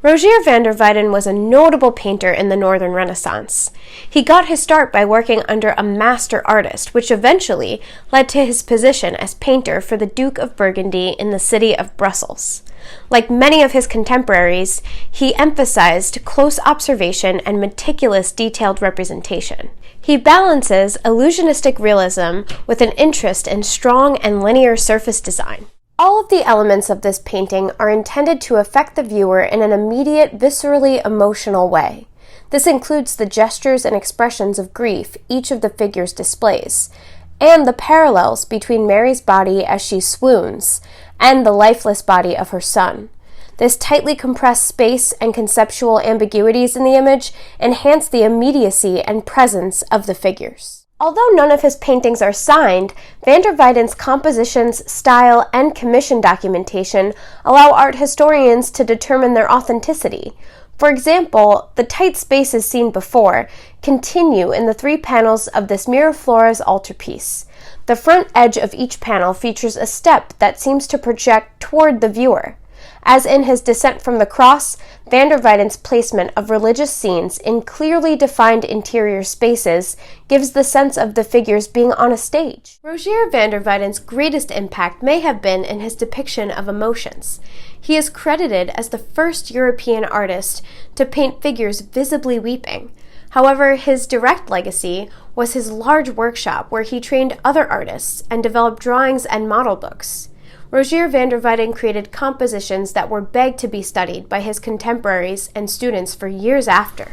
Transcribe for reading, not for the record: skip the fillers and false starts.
Rogier van der Weyden was a notable painter in the Northern Renaissance. He got his start by working under a master artist, which eventually led to his position as painter for the Duke of Burgundy in the city of Brussels. Like many of his contemporaries, he emphasized close observation and meticulous detailed representation. He balances illusionistic realism with an interest in strong and linear surface design. All of the elements of this painting are intended to affect the viewer in an immediate, viscerally emotional way. This includes the gestures and expressions of grief each of the figures displays, and the parallels between Mary's body as she swoons and the lifeless body of her son. This tightly compressed space and conceptual ambiguities in the image enhance the immediacy and presence of the figures. Although none of his paintings are signed, van der Weyden's compositions, style, and commission documentation allow art historians to determine their authenticity. For example, the tight spaces seen before continue in the 3 panels of this Miraflores Altarpiece. The front edge of each panel features a step that seems to project toward the viewer. As in his Descent from the Cross, van der Weyden's placement of religious scenes in clearly defined interior spaces gives the sense of the figures being on a stage. Rogier van der Weyden's greatest impact may have been in his depiction of emotions. He is credited as the first European artist to paint figures visibly weeping. However, his direct legacy was his large workshop where he trained other artists and developed drawings and model books. Rogier van der Weyden created compositions that were begged to be studied by his contemporaries and students for years after.